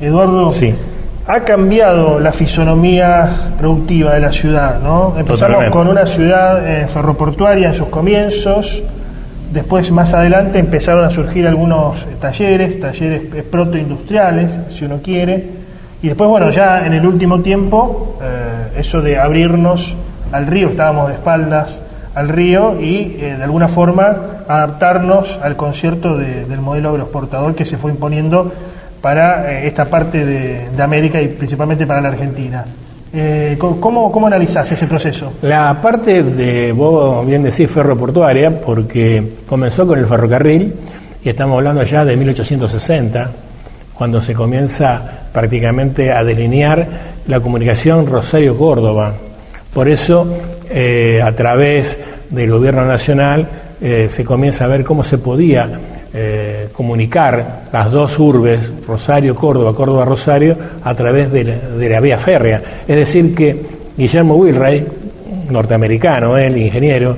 Eduardo, Sí. ha cambiado la fisonomía productiva de la ciudad, ¿no? Empezamos Totalmente. con una ciudad ferroportuaria en sus comienzos, después más adelante empezaron a surgir algunos talleres protoindustriales, si uno quiere, y después, bueno, ya en el último tiempo, eso de abrirnos al río, estábamos de espaldas al río y de alguna forma adaptarnos al concierto del modelo agroexportador que se fue imponiendo para esta parte de América y principalmente para la Argentina. ¿Cómo analizás ese proceso? La parte de, vos bien decís, ferroportuaria, porque comenzó con el ferrocarril, y estamos hablando ya de 1860, cuando se comienza prácticamente a delinear la comunicación Rosario-Córdoba. Por eso, a través del gobierno nacional, se comienza a ver cómo se podía comunicar las dos urbes, Rosario-Córdoba, Córdoba-Rosario, a través de la vía férrea. Es decir, que Guillermo Wheelwright, norteamericano, el ingeniero,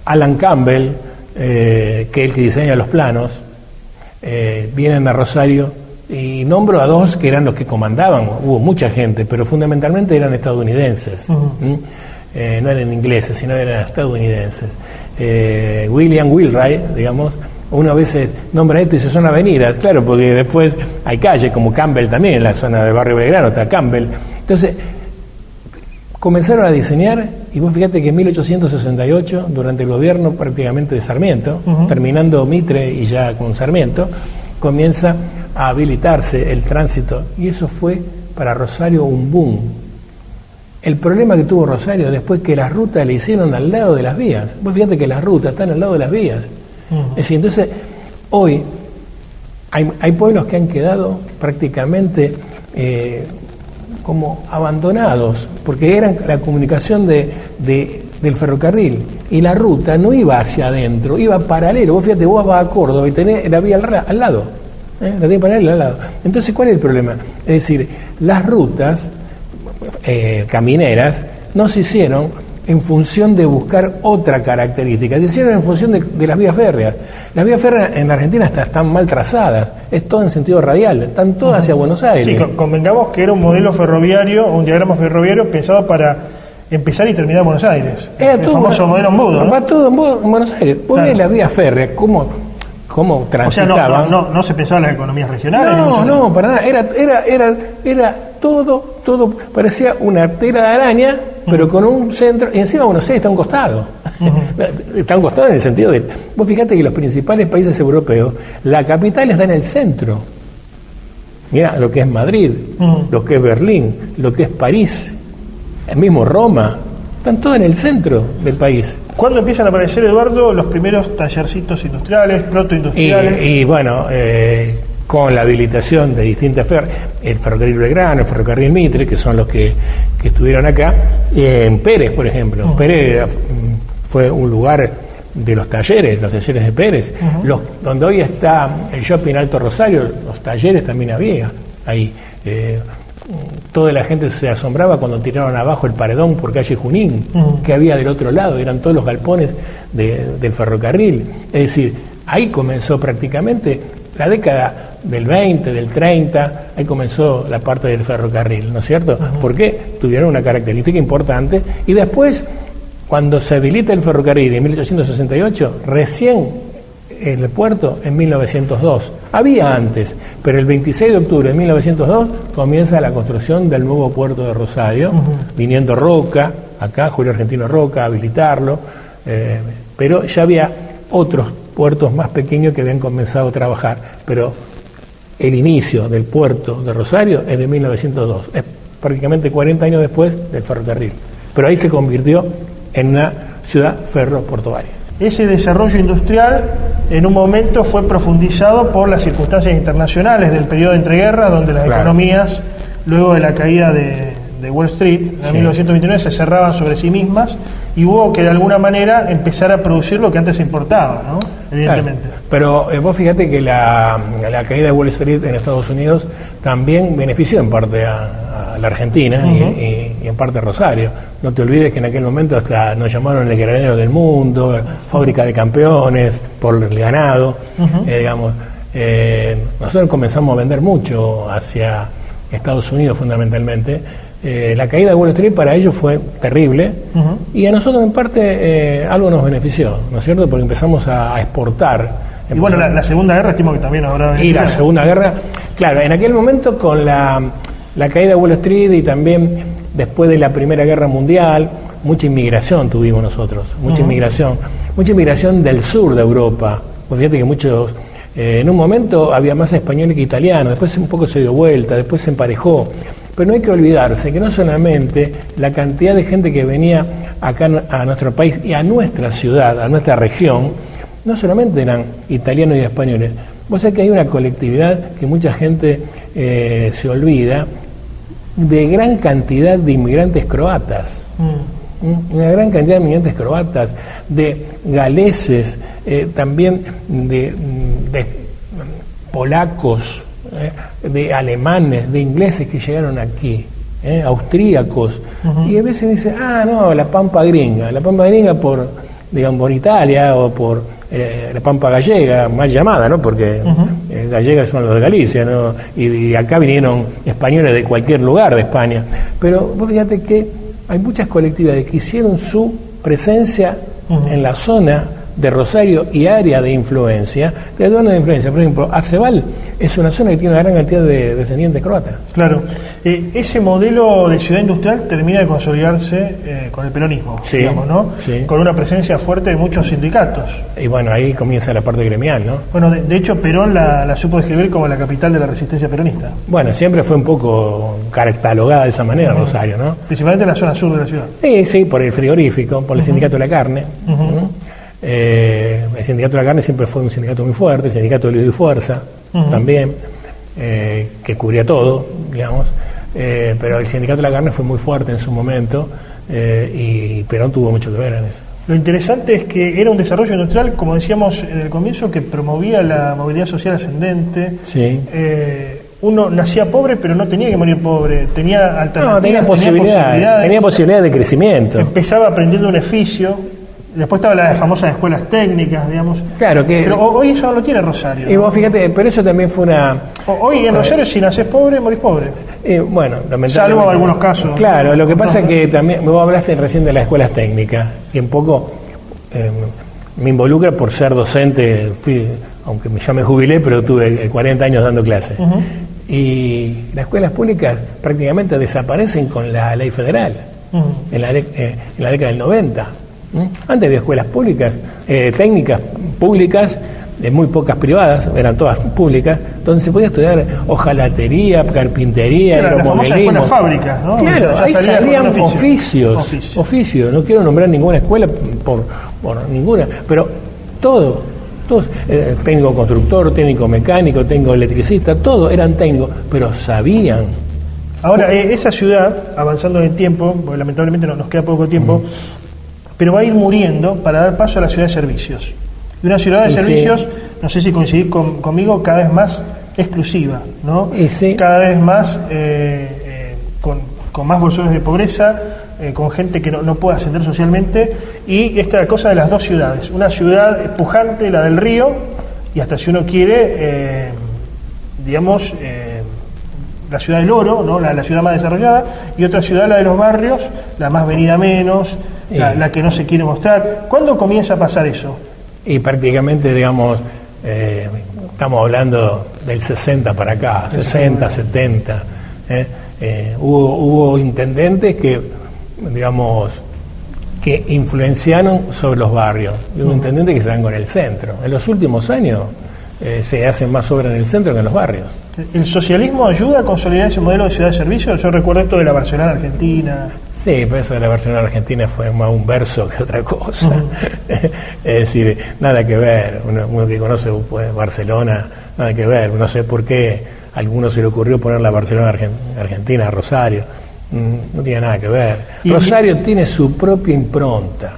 Alan Campbell, que es el que diseña los planos, vienen a Rosario, y nombro a dos que eran los que comandaban. Hubo mucha gente, pero fundamentalmente eran estadounidenses. No eran ingleses, sino eran estadounidenses. William Wheelwright, digamos, uno a veces nombra esto y dice son avenidas, claro, porque después hay calles como Campbell también, en la zona de Barrio Belgrano está Campbell. Entonces, comenzaron a diseñar, y vos fíjate que en 1868, durante el gobierno prácticamente de Sarmiento, terminando Mitre y ya con Sarmiento, comienza a habilitarse el tránsito, y eso fue para Rosario un boom. El problema que tuvo Rosario después que las rutas le hicieron al lado de las vías. Vos fíjate que las rutas están al lado de las vías. Es decir, entonces, hoy hay pueblos que han quedado prácticamente como abandonados, porque eran la comunicación del ferrocarril, y la ruta no iba hacia adentro, iba paralelo. Vos fíjate, vos vas a Córdoba y tenés la vía al lado, la tenés paralela al lado. Entonces, ¿cuál es el problema? Es decir, las rutas camineras no se hicieron en función de buscar otra característica, se hicieron en función de las vías férreas. Las vías férreas en la Argentina están mal trazadas, es todo en sentido radial, están todas hacia Buenos Aires. Sí, convengamos que era un modelo ferroviario, un diagrama ferroviario pensado para empezar y terminar en Buenos Aires. El famoso modelo embudo, ¿no? Va todo en Buenos Aires. Vos ves las vías férreas, cómo transitaban. O sea, no se pensaba en las economías regionales. No, para nada. Era todo parecía una tela de araña, pero con un centro, y encima Buenos Aires está a un costado. Está a un costado en el sentido de, vos fíjate que los principales países europeos, la capital está en el centro. Mira lo que es Madrid, lo que es Berlín, lo que es París, el mismo Roma, están todos en el centro del país. ¿Cuándo empiezan a aparecer, Eduardo, los primeros tallercitos industriales, protoindustriales? Y bueno, con la habilitación de distintas el ferrocarril Belgrano, el ferrocarril Mitre, que son los que estuvieron acá, en Pérez, por ejemplo. Pérez fue un lugar de los talleres de Pérez, donde hoy está el shopping Alto Rosario, los talleres también había ahí. Toda la gente se asombraba cuando tiraron abajo el paredón por calle Junín, que había del otro lado, eran todos los galpones del ferrocarril. Es decir, ahí comenzó prácticamente la década del 20, del 30, ahí comenzó la parte del ferrocarril, ¿no es cierto? Porque tuvieron una característica importante, y después, cuando se habilita el ferrocarril en 1868, recién el puerto en 1902. Había antes, pero el 26 de octubre de 1902 comienza la construcción del nuevo puerto de Rosario, viniendo Roca, acá Julio Argentino Roca, a habilitarlo, pero ya había otros puertos más pequeños que habían comenzado a trabajar, pero el inicio del puerto de Rosario es de 1902, es prácticamente 40 años después del ferrocarril, pero ahí se convirtió en una ciudad ferroportuaria. Ese desarrollo industrial en un momento fue profundizado por las circunstancias internacionales del periodo de entreguerras, donde las economías, luego de la caída de Wall Street en 1929, se cerraban sobre sí mismas, y hubo que de alguna manera empezar a producir lo que antes se importaba, ¿no? Evidentemente. Claro, pero vos fíjate que la caída de Wall Street en Estados Unidos también benefició en parte a la Argentina y en parte a Rosario. No te olvides que en aquel momento hasta nos llamaron el granero del mundo, fábrica de campeones por el ganado, digamos. nosotros comenzamos a vender mucho hacia Estados Unidos fundamentalmente. La caída de Wall Street para ellos fue terrible, y a nosotros en parte algo nos benefició, ¿no es cierto? Porque empezamos a exportar. Y bueno, la Segunda Guerra estimo que también habrá... Y la Segunda Guerra, claro, en aquel momento con la caída de Wall Street y también después de la Primera Guerra Mundial, mucha inmigración tuvimos nosotros, mucha inmigración del sur de Europa. Pues fíjate que muchos, en un momento había más españoles que italianos, después un poco se dio vuelta, después se emparejó. Pero no hay que olvidarse que no solamente la cantidad de gente que venía acá a nuestro país y a nuestra ciudad, a nuestra región, no solamente eran italianos y españoles. Vos sabés que hay una colectividad que mucha gente se olvida, de gran cantidad de inmigrantes croatas. Una gran cantidad de inmigrantes croatas, de galeses, también de polacos, de alemanes, de ingleses que llegaron aquí, austríacos, y a veces dicen, no, la pampa gringa por, digamos, por Italia, o por la pampa gallega, mal llamada, ¿no? Porque gallegas son los de Galicia, ¿no? Y acá vinieron españoles de cualquier lugar de España, pero vos fíjate que hay muchas colectividades que hicieron su presencia en la zona de Rosario y área de influencia, por ejemplo, Aceval es una zona que tiene una gran cantidad de descendientes croatas. Claro, ese modelo de ciudad industrial termina de consolidarse con el peronismo, sí, digamos, ¿no? Sí. Con una presencia fuerte de muchos sindicatos. Y bueno, ahí comienza la parte gremial, ¿no? Bueno, de hecho Perón la supo describir como la capital de la resistencia peronista. Bueno, siempre fue un poco catalogada de esa manera Rosario, ¿no? Principalmente en la zona sur de la ciudad. Sí, por el frigorífico, por el sindicato de la carne. El sindicato de la carne siempre fue un sindicato muy fuerte, el sindicato de Luz y Fuerza también, que cubría todo, digamos, pero el sindicato de la carne fue muy fuerte en su momento, y Perón tuvo mucho que ver en eso. Lo interesante es que era un desarrollo industrial, como decíamos en el comienzo, que promovía la movilidad social ascendente. Sí. Uno nacía pobre, pero no tenía que morir pobre, tenía alternativas, No, tenía posibilidades de crecimiento. Empezaba aprendiendo un oficio. Después estaba las famosas escuelas técnicas, digamos. Claro que... Pero hoy eso no lo tiene Rosario. Y vos fíjate, pero eso también fue una... Hoy en Rosario, si nacés pobre, morís pobre. Bueno, lamentablemente... Salvo algunos casos. Claro, lo que pasa es que también... Vos hablaste recién de las escuelas técnicas, y un poco me involucra por ser docente, aunque ya me jubilé, pero tuve 40 años dando clases. Y las escuelas públicas prácticamente desaparecen con la ley federal, en la década del 90. Antes había escuelas públicas, técnicas públicas, muy pocas privadas, eran todas públicas, donde se podía estudiar hojalatería, carpintería, aeromodelismo. Fábricas, ¿no? Claro, ahí salían oficios. No quiero nombrar ninguna escuela por ninguna, pero todos, técnico constructor, técnico mecánico, técnico electricista, todos eran técnicos, pero sabían. Ahora, esa ciudad, avanzando en el tiempo, porque lamentablemente nos queda poco tiempo, pero va a ir muriendo para dar paso a la ciudad de servicios. Y una ciudad de servicios, no sé si coincidís conmigo, cada vez más exclusiva, ¿no? Cada vez más con más bolsones de pobreza, con gente que no puede ascender socialmente, y esta cosa de las dos ciudades. Una ciudad pujante, la del Río, y hasta si uno quiere, digamos... la ciudad del oro, ¿no? la ciudad más desarrollada, y otra ciudad, la de los barrios, la más venida menos, la que no se quiere mostrar. ¿Cuándo comienza a pasar eso? Y prácticamente, digamos, estamos hablando del 60 para acá, 60, 70. Hubo intendentes que, digamos, que influenciaron sobre los barrios. Hubo intendentes que se dan con el centro. En los últimos años se hacen más obras en el centro que en los barrios. ¿El socialismo ayuda a consolidar ese modelo de ciudad de servicios? Yo recuerdo esto de la Barcelona Argentina. Sí, pero eso de la Barcelona Argentina fue más un verso que otra cosa. Es decir, nada que ver. Uno que conoce pues, Barcelona, nada que ver. No sé por qué a alguno se le ocurrió poner la Barcelona Argentina a Rosario. No tiene nada que ver. Rosario tiene su propia impronta.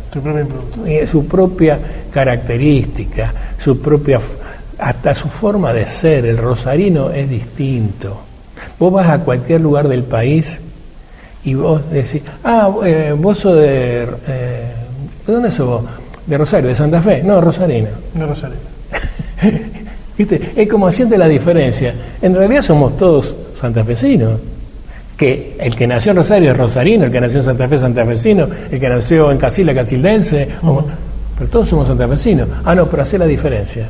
Su propia característica, su propia... hasta su forma de ser. El rosarino es distinto. Vos vas a cualquier lugar del país y vos decís, vos sos ¿de dónde sos vos? De Rosario, de Santa Fe. No, rosarino. No, rosarino. ¿Viste? Es como haciendo la diferencia. En realidad somos todos santafesinos. Que el que nació en Rosario es rosarino, el que nació en Santa Fe es santafesino, el que nació en Casilda casildense, pero todos somos santafesinos. Ah, no, pero hace la diferencia.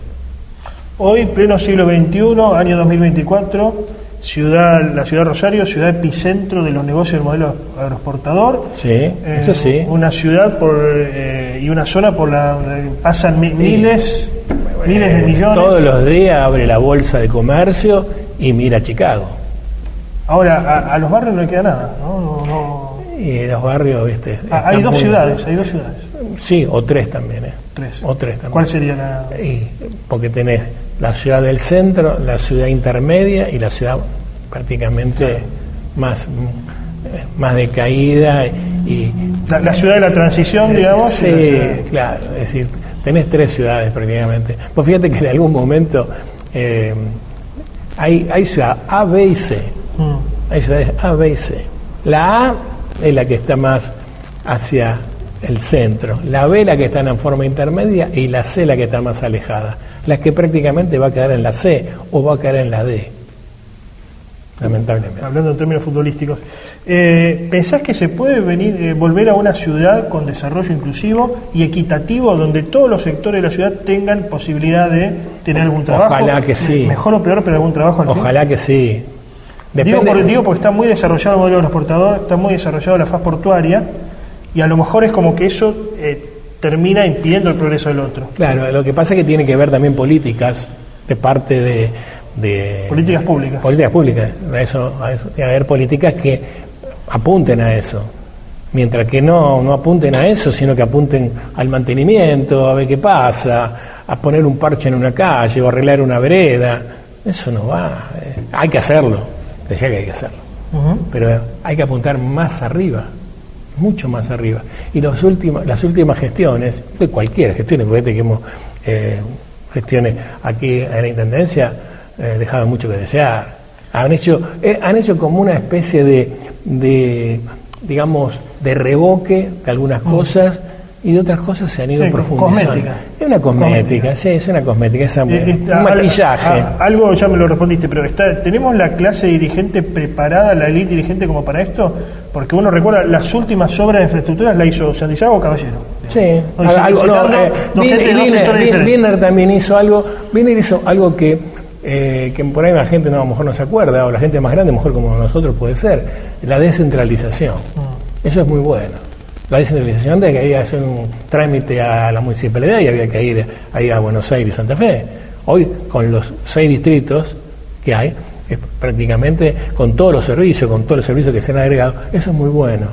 Hoy, pleno siglo XXI, año 2024, la ciudad de Rosario, ciudad epicentro de los negocios del modelo agroexportador. Sí, eso sí. Una ciudad y una zona por la pasan miles de millones. Todos los días abre la bolsa de comercio y mira Chicago. Ahora, a los barrios no le queda nada, ¿no? Y los barrios, ¿viste? Hay dos ciudades. Sí, o tres también, Tres. O tres también. ¿Cuál sería la...? Porque tenés la ciudad del centro, la ciudad intermedia y la ciudad prácticamente más decaída. Y la ciudad de la transición, digamos. Sí, claro. Es decir, tenés tres ciudades prácticamente. Pues fíjate que en algún momento hay ciudad A, B y C. Hay ciudades A, B y C. La A es la que está más hacia el centro, la B la que está en forma intermedia y la C la que está más alejada. La que prácticamente va a quedar en la C o va a quedar en la D, lamentablemente. Hablando en términos futbolísticos, ¿pensás que se puede volver a una ciudad con desarrollo inclusivo y equitativo donde todos los sectores de la ciudad tengan posibilidad de tener algún trabajo? Ojalá que sí. Mejor o peor, pero algún trabajo. Ojalá que sí. Digo porque está muy desarrollado el modelo agroexportador, está muy desarrollado la faz portuaria y a lo mejor es como que eso termina impidiendo el progreso del otro. Claro, lo que pasa es que tiene que ver también políticas de parte de políticas públicas. Políticas públicas, a eso tiene que haber políticas que apunten a eso. Mientras que no apunten a eso, sino que apunten al mantenimiento, a ver qué pasa, a poner un parche en una calle o arreglar una vereda, eso no va. Hay que hacerlo. Decía que hay que hacerlo, pero hay que apuntar más arriba, mucho más arriba. Y las últimas gestiones, de cualquier gestiones, porque que hemos gestiones aquí en la Intendencia, dejaban mucho que desear. Han hecho como una especie de digamos, de revoque de algunas cosas y de otras cosas se han ido profundizando. Cosmética. Es una cosmética, sí, es una cosmética, un maquillaje. Algo ya me lo respondiste, pero ¿tenemos la clase dirigente preparada, la élite dirigente como para esto? Porque uno recuerda, las últimas obras de infraestructuras la hizo Santiago Caballero. Sí, Wiener también hizo algo. Wiener hizo algo que por ahí la gente a lo mejor no se acuerda, o la gente más grande, a lo mejor como nosotros puede ser, la descentralización. Eso es muy bueno. La descentralización de que había que hacer un trámite a la municipalidad y había que ir ahí a Buenos Aires y Santa Fe. Hoy, con los 6 distritos que hay, es prácticamente con todos los servicios que se han agregado, eso es muy bueno.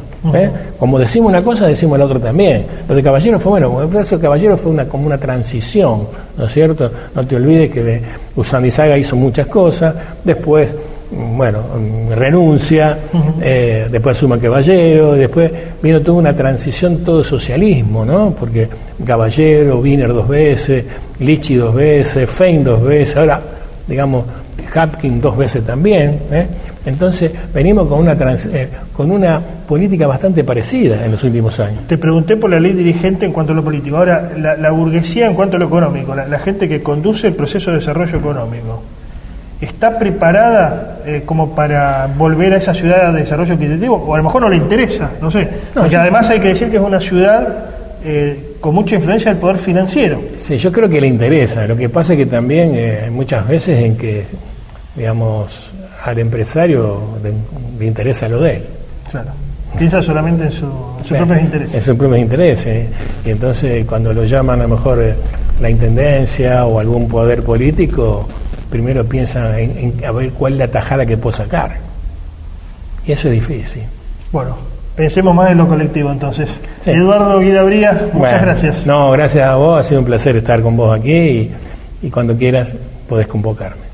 Como decimos una cosa, decimos la otra también. Lo de Caballero fue bueno, porque eso de Caballero fue como una transición, ¿no es cierto? No te olvides que Usandizaga hizo muchas cosas, después renuncia, después suma Caballero, después vino toda una transición, todo socialismo, ¿no? Porque Caballero, Wiener 2 veces, Lichi 2 veces, Fein 2 veces, ahora, digamos, Hapkin 2 veces también, Entonces venimos con una política bastante parecida en los últimos años. Te pregunté por la ley dirigente en cuanto a lo político, ahora la burguesía en cuanto a lo económico, la gente que conduce el proceso de desarrollo económico, ¿está preparada como para volver a esa ciudad de desarrollo equitativo? O a lo mejor no le interesa, no sé. Porque además hay que decir que es una ciudad con mucha influencia del poder financiero. Sí, yo creo que le interesa. Lo que pasa es que también muchas veces en que, digamos, al empresario le interesa lo de él. Claro. Piensa solamente en sus propios intereses. En sus propios intereses. Y entonces cuando lo llaman a lo mejor la intendencia o algún poder político, primero piensa en a ver cuál es la tajada que puedo sacar. Y eso es difícil. Bueno, pensemos más en lo colectivo entonces. Sí. Eduardo Guidabría, muchas gracias. No, gracias a vos, ha sido un placer estar con vos aquí y cuando quieras podés convocarme.